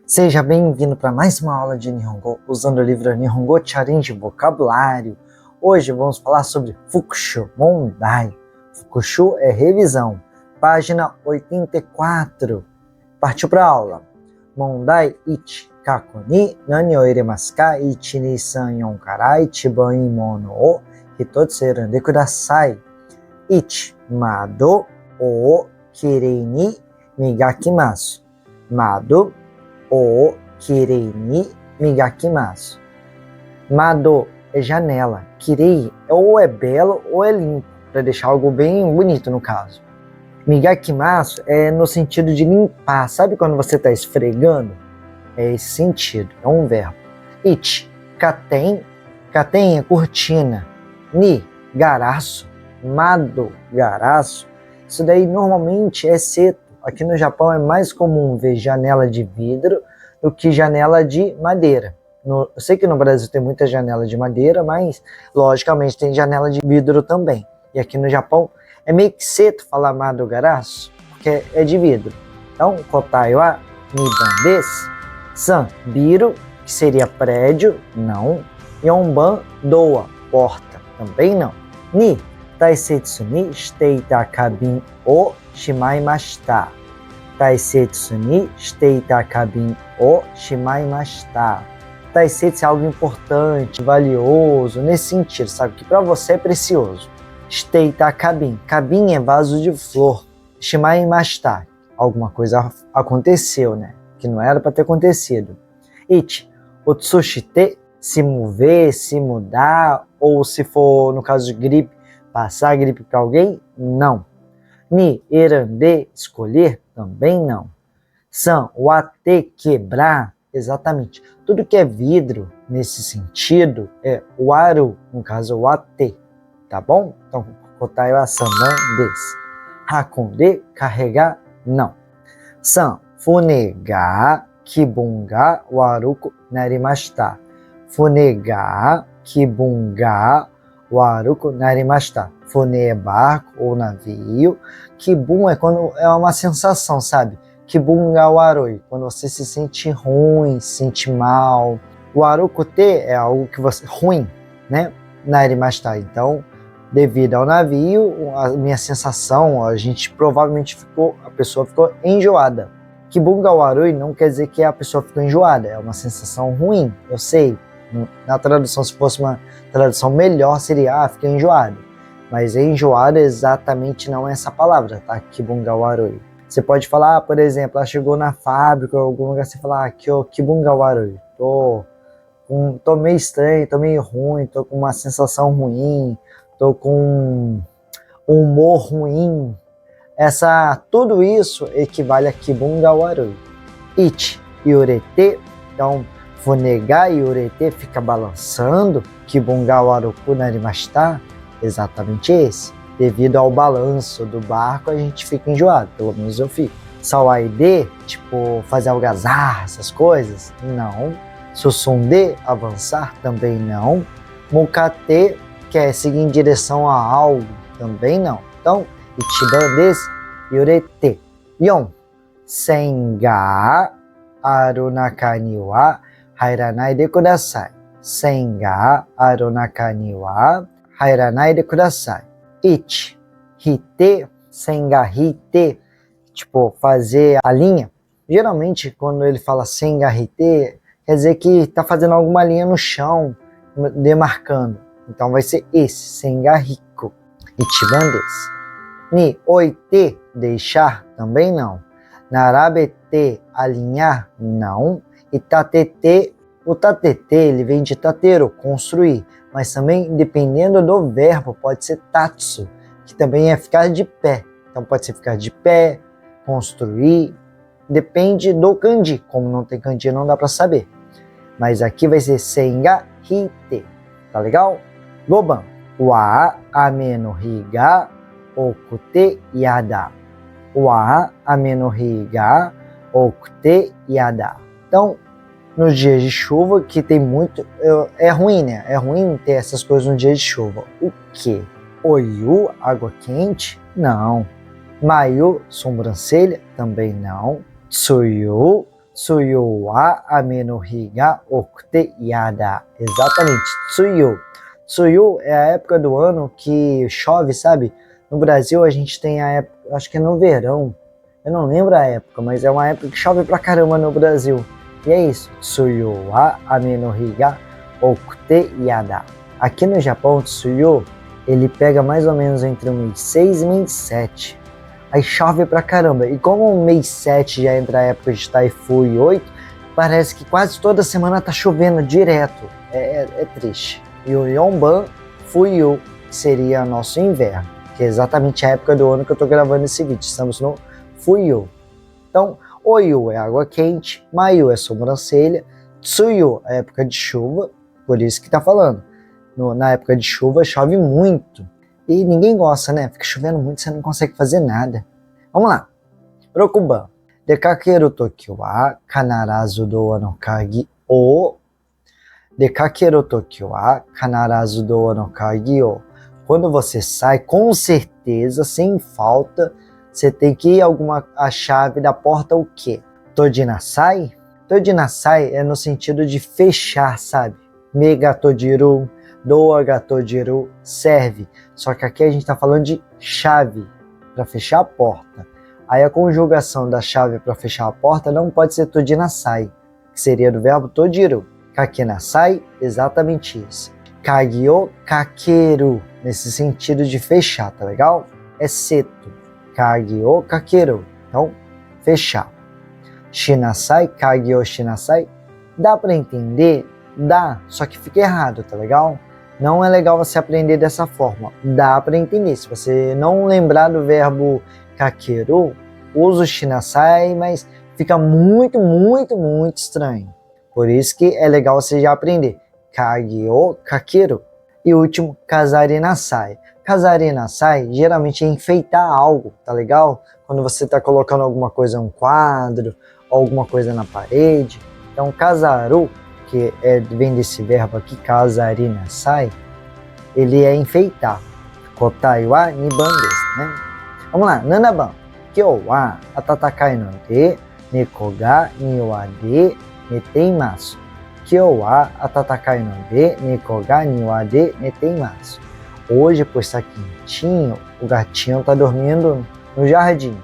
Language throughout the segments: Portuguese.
Seja bem-vindo para mais uma aula de Nihongo, usando o livro Nihongo Challenge Vocabulário. Hoje vamos falar sobre Fukushu Mondai. Fukushu é revisão, página 84. Partiu para a aula. Mondai ichi, kako ni nani o iremasu ka? 1, 2, 3, 4 から一番いいものを一つ選んでください。1、窓をきれいに磨きます。窓ou kirei ni migakimasu. Mado é janela, kirei ou é belo ou é limpo, para deixar algo bem bonito no caso. Migakimasu é no sentido de limpar, sabe quando você está esfregando? É esse sentido, é um verbo. Ichi, katen, katen é cortina. Ni, garaço, mado, garaço. Isso daí normalmente é seto. Aqui no Japão é mais comum ver janela de vidro do que janela de madeira. Eu sei que no Brasil tem muita janela de madeira, mas logicamente tem janela de vidro também. E aqui no Japão é meio que seto falar mado garaço, porque é de vidro. Então, kotai wa niban desu. San, biru, que seria prédio, não. Yonban, doa, porta, também não. Ni, taisetsu ni shiteita kabin o shimaimashita. Taisetsu ni shiteita kabin o shimaimashita. Taisetsu é algo importante, valioso, nesse sentido, sabe? Que para você é precioso. Shiteita kabin. Kabin é vaso de flor. Shimaimashita. Alguma coisa aconteceu, né? Que não era para ter acontecido. Ichi. Otsushite. Se mover, se mudar, ou se for, no caso de gripe, passar a gripe para alguém? Não. Ni, erande, escolher? Também não. San, wate, quebrar? Exatamente. Tudo que é vidro, nesse sentido, é waru, no caso, wate. Tá bom? Então, kotai wa san não desu. Hakonde, carregar? Não. San, fune ga kibun ga waruku narimashita. Fune ga kibun ga waruku narimashita. Fune é barco ou navio. Kibun é quando é uma sensação, sabe? Kibun ga warui, quando você se sente ruim, se sente mal. Waruku te é algo que você ruim, né? Narimashita. Então, devido ao navio, a minha sensação, a pessoa ficou enjoada. Kibun ga warui não quer dizer que a pessoa ficou enjoada, é uma sensação ruim, eu sei. Na tradução, se fosse uma tradução melhor, seria fiquei enjoado. Mas enjoado exatamente não é essa palavra, tá? Kibun ga warui. Você pode falar, por exemplo, chegou na fábrica ou algum lugar, você fala, kibun ga warui. Tô meio estranho, tô meio ruim, tô com uma sensação ruim, tô com um humor ruim. Tudo isso equivale a kibun ga warui. Ichi, yorete, então, fune ga yorete fica balançando, kibun ga waruku narimashita, exatamente esse. Devido ao balanço do barco, a gente fica enjoado, pelo menos eu fico. Sawaide, tipo, fazer algazarra, essas coisas? Não. Susunde, avançar? Também não. Mukate, que é seguir em direção a algo? Também não. Então, ichiban desu, yorete. 4. Sen ga aru naka ni wa hairanai de kudasai. Sen ga aru naka ni wa hairanai de kudasai. Ichi, hite, sen ga hite, tipo, fazer a linha. Geralmente, quando ele fala sen ga hite, quer dizer que está fazendo alguma linha no chão, demarcando. Então vai ser esse, sen ga hiko. Ichiban desu. Ni, oite, deixar? Também não. Narabete, alinhar? Não. E tatete, o tatete, ele vem de tateru, construir. Mas também, dependendo do verbo, pode ser tatsu, que também é ficar de pé. Então pode ser ficar de pé, construir, depende do kanji. Como não tem kanji, não dá para saber. Mas aqui vai ser sen ga hite. Tá legal? Goban. Wa ame no hi ga okute yada. Wa ame no hi ga okute yada. Então, nos dias de chuva, que tem muito... É ruim, né? É ruim ter essas coisas no dia de chuva. O quê? Oyu, água quente? Não. Mayu, sobrancelha? Também não. Tsuyu, Tsuyu wa ame no hi ga okute yada. Exatamente, tsuyu. Tsuyu é a época do ano que chove, sabe? No Brasil a gente tem a época, acho que é no verão. Eu não lembro a época, mas é uma época que chove pra caramba no Brasil. E é isso. Tsuyu wa ame no hi ga okute yada. Aqui no Japão, Tsuyu, ele pega mais ou menos entre o mês 6 e mês 7. Aí chove pra caramba. E como o mês 7 já entra a época de Taifu e 8, parece que quase toda semana tá chovendo direto. É triste. E o Yonban Fuyu, que seria nosso inverno, que é exatamente a época do ano que eu tô gravando esse vídeo. Estamos no Fuyu. Então, Oyu é água quente, Mayu é sobrancelha, Tsuyu é época de chuva, por isso que tá falando. Na época de chuva chove muito. E ninguém gosta, né? Fica chovendo muito, você não consegue fazer nada. Vamos lá. Rokuban. Dekakeru toki wa kanarazu doa no kagi o. Dekakeru toki wa kanarazu doa no kagi o. Quando você sai, com certeza, sem falta, você tem que ir a chave da porta o quê? Tojinasai? Tojinasai é no sentido de fechar, sabe? Mega tojiru. Doa gatojiru, serve. Só que aqui a gente está falando de chave para fechar a porta. Aí a conjugação da chave para fechar a porta não pode ser tojinasai, que seria do verbo tojiru. Kakenasai, exatamente isso. Kagio kakeru, nesse sentido de fechar, tá legal? É seto. Kagio kakeru, então fechar. Shinasai, kagio shinasai, dá para entender? Dá, só que fica errado, tá legal? Não é legal você aprender dessa forma. Dá para entender. Se você não lembrar do verbo kakeru, usa o shinasai, mas fica muito, muito, muito estranho. Por isso que é legal você já aprender. Kage o kakeru. E último, kazarinasai. Kazarinasai geralmente é enfeitar algo, tá legal? Quando você está colocando alguma coisa, um quadro, alguma coisa na parede. Então, kazaru, que vem desse verbo aqui, kazarinasai, ele é enfeitar. Kotai wa niban desu, né? Vamos lá, nanaban. Kyou wa atatakai no de neko ga niwa de neteimasu. Kyou wa atatakai no de neko ga niwa de neteimasu. Hoje, pois está quentinho, o gatinho está dormindo no jardim.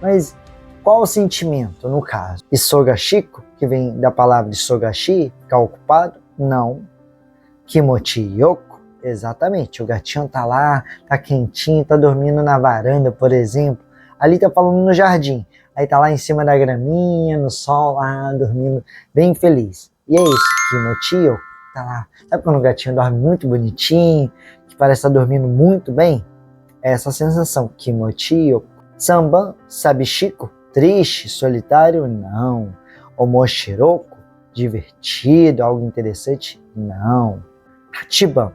Mas qual o sentimento no caso? Isogashiko, que vem da palavra isogashi, ficar ocupado? Não. Kimochi yoko, exatamente. O gatinho tá lá, tá quentinho, tá dormindo na varanda, por exemplo. Ali tá falando no jardim. Aí tá lá em cima da graminha, no sol, lá, dormindo, bem feliz. E é isso, kimochi yoko, tá lá. Sabe quando o gatinho dorme muito bonitinho, que parece estar dormindo muito bem? É essa sensação, kimochi yoko. Samban, sabishiko, triste, solitário? Não. Omoshiroko, divertido, algo interessante? Não. Hachiban.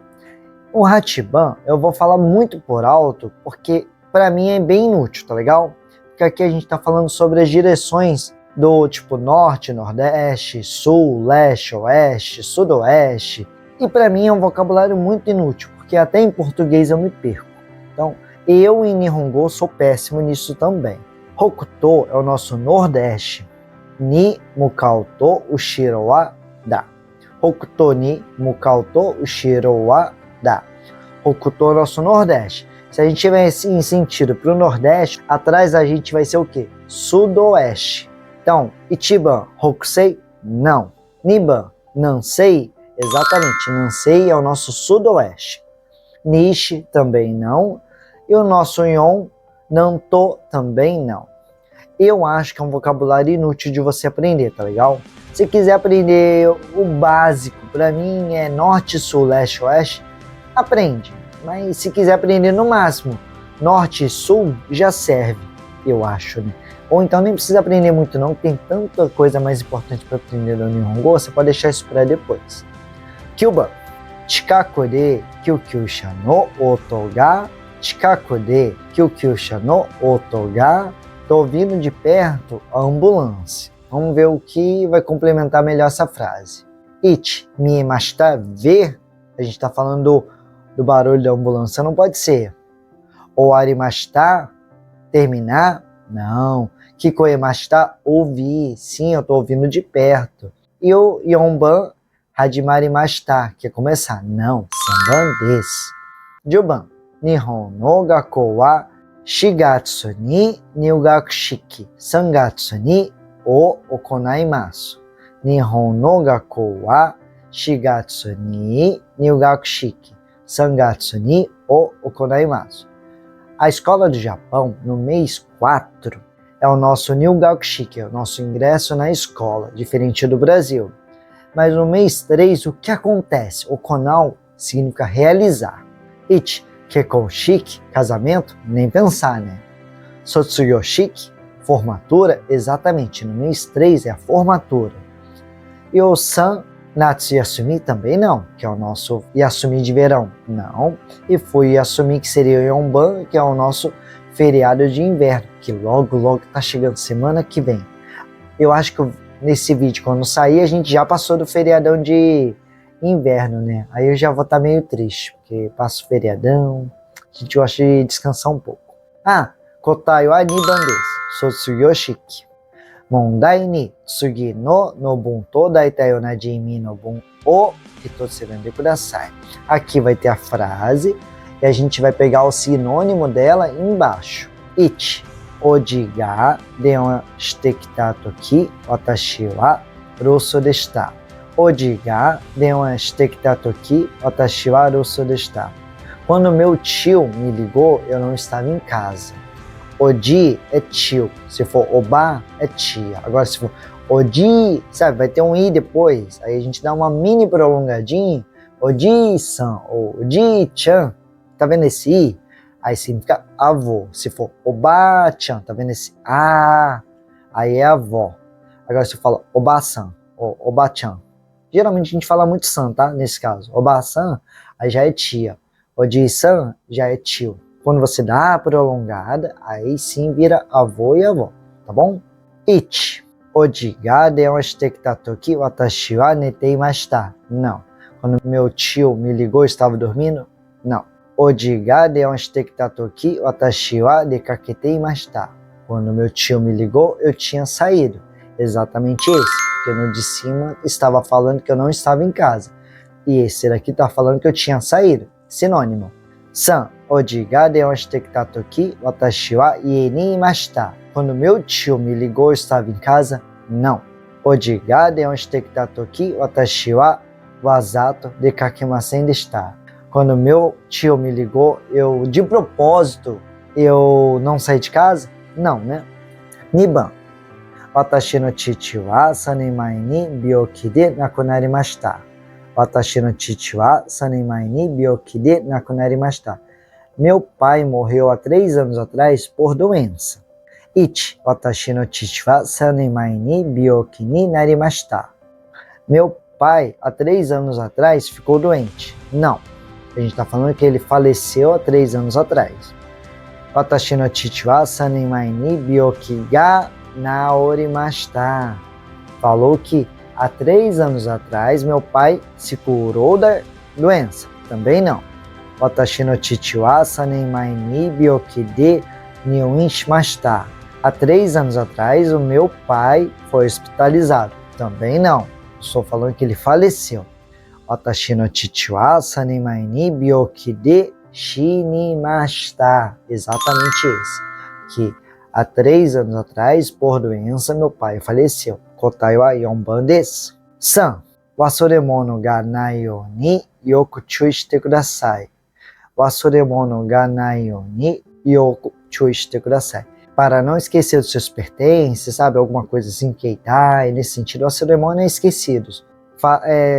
O Hachiban eu vou falar muito por alto, porque para mim é bem inútil, tá legal? Porque aqui a gente tá falando sobre as direções do tipo norte, nordeste, sul, leste, oeste, sudoeste. E para mim é um vocabulário muito inútil, porque até em português eu me perco. Então, eu em Nihongo sou péssimo nisso também. Hokuto é o nosso nordeste. Ni mukau to ushiro wa da. Hokuto ni mukau to ushiro wa da. Hokuto é o nosso nordeste. Se a gente tiver em sentido para o nordeste, atrás da gente vai ser o quê? Sudoeste. Então, Ichiban, Hokusei? Não. Niban, Nansei? Exatamente, Nansei é o nosso sudoeste. Nishi também não. E o nosso Yon, Nanto também não. Eu acho que é um vocabulário inútil de você aprender, tá legal? Se quiser aprender o básico, para mim é norte, sul, leste, oeste, aprende. Mas se quiser aprender no máximo norte e sul, já serve, eu acho, né? Ou então nem precisa aprender muito não, tem tanta coisa mais importante para aprender no Nihongo, você pode deixar isso para depois. Kyuban. Chikaku de kyukyusha no oto ga. Chikaku de kyukyusha no oto ga. Tô vindo de perto a ambulância. Vamos ver o que vai complementar melhor essa frase. Ichi miemashita, ver. A gente está falando do barulho da ambulância, não pode ser. Ou arimashita, terminar. Não. Kikoemashita, ouvi. Sim, eu estou ouvindo de perto. E o Yonban, Hadimarimashita, que é começar. Não, Sanban desu. Juban, Nihon no Gakkou wa Shigatsu ni Nyugaku shiki Sangatsu ni o okonaimasu. Nihon no Gakkou wa Shigatsu ni Nyugaku shiki Sangatsu ni o okonaimasu. A escola do Japão, no mês 4, é o nosso Nyugaku shiki, é o nosso ingresso na escola, diferente do Brasil. Mas no mês 3, o que acontece? Okonau significa realizar. Ichi, Kekkon shiki, casamento, nem pensar, né? Sotsugyou shiki, formatura, exatamente, no mês 3 é a formatura. E o San Natsu Yasumi também não, que é o nosso Yasumi de verão, não. E foi Yasumi que seria o Yonban, que é o nosso feriado de inverno, que logo tá chegando semana que vem. Eu acho que nesse vídeo, quando sair, a gente já passou do feriadão de inverno, né? Aí eu já vou estar meio triste, porque passa o feriadão, a gente gosta de descansar um pouco. Kotai wa niban desu. Sotsugyou shiki. Mondai ni tsugi no nobun to daitai onaji imi nobun o hitotsu de kudasai. Aqui vai ter a frase e a gente vai pegar o sinônimo dela embaixo. Ichi, oji ga den shite kita toki watashi wa rosso deshita. Oji ga den shite kita toki watashi wa rosso deshita. Quando meu tio me ligou, eu não estava em casa. Oji é tio, se for oba é tia. Agora se for oji, sabe, vai ter um i depois. Aí a gente dá uma mini prolongadinha. Oji-san ou oji-chan, tá vendo esse i? Aí significa avô. Se for oba-chan, tá vendo esse a? Aí é avó. Agora se fala oba-san ou oba-chan. Geralmente a gente fala muito san, tá? Nesse caso. Oba-san, aí já é tia. Oji-san já é tio. Quando você dá a prolongada, aí sim vira avô e avó, tá bom? Ichi, oji ga den shite kita toki watashi wa neteimashita. Não. Quando meu tio me ligou, eu estava dormindo? Não. Oji ga den shite kita toki watashi wa dekaketeimashita. Quando meu tio me ligou, eu tinha saído. Exatamente esse, porque no de cima estava falando que eu não estava em casa. E esse daqui está falando que eu tinha saído. Sinônimo. San, oji ga den shite kita toki watashi wa ie ni imashita. Quando meu tio me ligou, eu estava em casa? Não. Oji ga den shite kita toki watashi wa wazato dekakemasen deshita. Quando meu tio me ligou, eu de propósito eu não saí de casa? Não, né? Niban. Watashi no chichi wa 3年前に病気で亡くなりました。Watashi no chichi wa 3年前に病気で亡くなりました。Meu pai morreu há 3 anos atrás por doença. Ichi, watashi no chichi wa 3年前に病気になりました。Meu pai, há 3 anos atrás, ficou doente. Não, a gente está falando que ele faleceu há 3 anos atrás. Watashi no chichi wa 3年前に病気が治りました。Falou que há 3 anos atrás, meu pai se curou da doença. Também não. Watashi no chichi wa 3年前に病気で入院しました。Há 3 anos atrás, o meu pai foi hospitalizado. Também não. Estou falando que ele faleceu. Watashi no chichi wa 3年前に病気で死にました。Exatamente esse. Que há 3 anos atrás, por doença, meu pai faleceu. Kotai wa yonban desu. San, wasoremono ga nai you ni yoku chui shite kudasai. Wasoremono ga nai you ni yoku chui shite kudasai. Para não esquecer dos seus pertences, sabe? Alguma coisa assim que nesse sentido, wasoremono é esquecidos.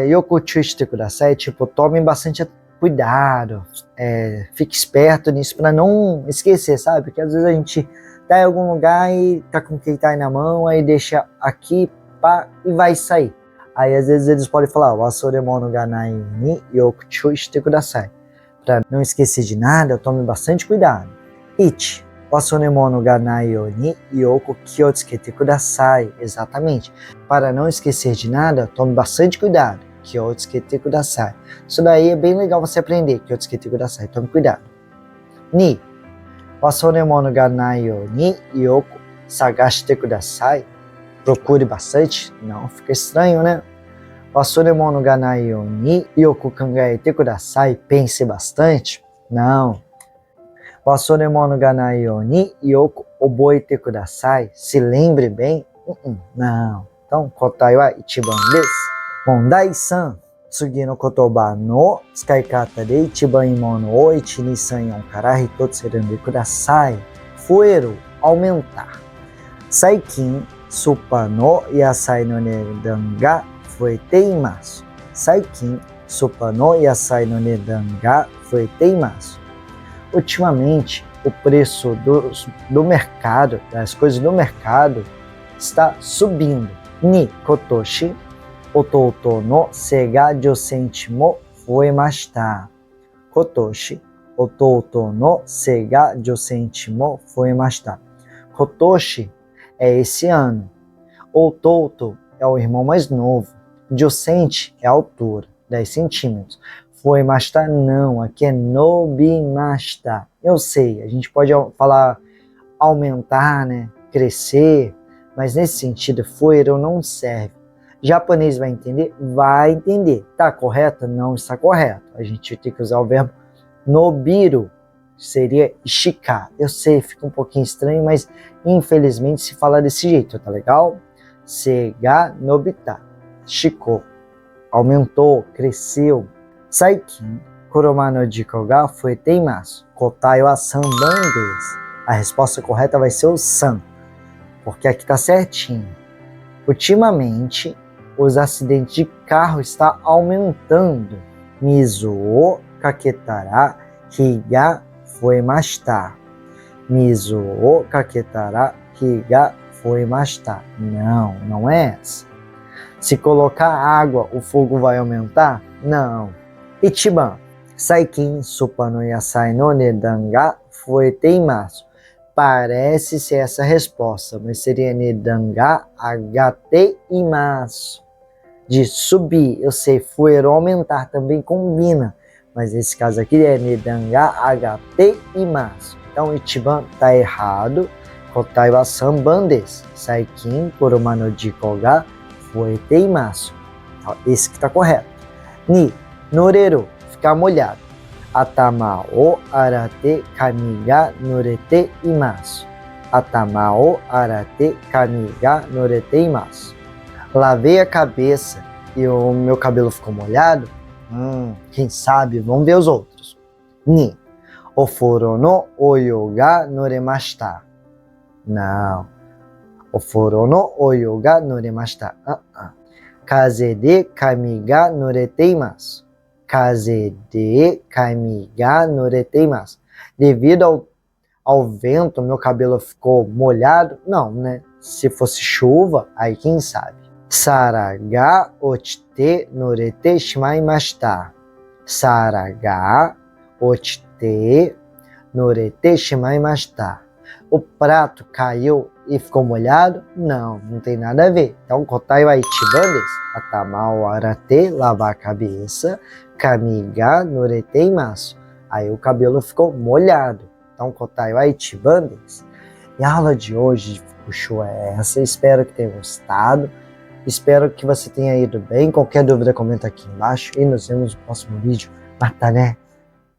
Yoku chui shite kudasai, tipo, tomem bastante cuidado, fique esperto nisso para não esquecer, sabe? Porque às vezes a gente tá em algum lugar e tá com o keitai na mão, aí deixa aqui, pá, e vai sair. Aí às vezes eles podem falar, wasoremono ga nai ni yoku chui shite kudasai. Para não esquecer de nada, tome bastante cuidado. Ichi, wasoremono ga nai you ni yoku kiotsukete kudasai. Exatamente. Para não esquecer de nada, tome bastante cuidado. Kiotsukete kudasai. Isso daí é bem legal você aprender. Kiotsukete kudasai. Tome cuidado. Ni, wasoremono ga nai you ni yoku Sagaste kudasai. Procure bastante. Não, fica estranho, né? Wasuremon no ganai yo ni yoku kangaete kudasai. Pense bastante. Não. Wasuremon no ganai yo ni yoku oboite kudasai. Se lembre bem. Não. Então, kotai wa ichiban desu. Mondai-san. Tsugi no kotoba no tsukaikata de ichiban imo no o 1,2,3,4 kara hitotsu選んで kudasai. Fueru, aumentar. Saikin, supa no yasai no nedan ga fuete imasu. Saikin, supa no yasai no nedan ga fuete imasu. Ultimamente, o preço do mercado, das coisas do mercado, está subindo. Ni kotoshi, otouto no se ga josenchi mo fuemashita. Kotoshi, otouto no se ga josenchi mo fuemashita. Kotoshi é esse ano. Otouto é o irmão mais novo. Josenchi é a altura, 10 centímetros. Fuemashita não, aqui é nobimashita. Eu sei, a gente pode falar aumentar, né? Crescer, mas nesse sentido, fueru não serve. Japonês vai entender? Vai entender. Está correto? Não está correto. A gente tem que usar o verbo nobiru, seria esticar. Eu sei, fica um pouquinho estranho, mas infelizmente se fala desse jeito, tá legal? Sega nobita, esticou, aumentou, cresceu. Saikin, kuroma no jiko ga fuete imasu. Kotai wa sanban desu. A resposta correta vai ser o san, porque aqui está certinho. Ultimamente, os acidentes de carro estão aumentando. Mizu o kaketara hi ga fuemashita. Mizu o kaketara hi ga fuemashita. Não, não é essa. Se colocar água, o fogo vai aumentar? Não. Ichiban, saikin supa no yasai no nedan ga fuete imasu. Parece ser essa resposta, mas seria nedan ga agate imasu. De subir, eu sei, fueru aumentar também combina, mas nesse caso aqui é nedan ga agate imasu. Então Ichiban está errado. Kotai wa sanban desu. Saikin kuroma no jiko ga fuete imasu. Então, esse que está correto. Ni, noreru, ficar molhado. Atama o arate kami ga norete imasu. Atama o arate kami ga norete imasu. Lavei a cabeça e o meu cabelo ficou molhado? Quem sabe? Vamos ver os outros. Ni, ofuro no oyo ga noremashita. Não. Ofuro no oyo ga noremashita. Kaze de kami ga norete imasu. Kaze de kami ga norete imasu. Devido ao vento, meu cabelo ficou molhado? Não, né? Se fosse chuva, aí quem sabe. Sara ga ochite norete shimaimashita. Sara ga ochite norete shimaimashita. O prato caiu e ficou molhado? Não, não tem nada a ver. Então, kotai wa ichiban desu. Atama o arate, lavar a cabeça. Kami ga norete imasu. Aí o cabelo ficou molhado. Então, kotai wa ichiban desu. E a aula de hoje de Fukushu é essa. Espero que tenha gostado. Espero que você tenha ido bem. Qualquer dúvida, comenta aqui embaixo. E nos vemos no próximo vídeo. Mata, né?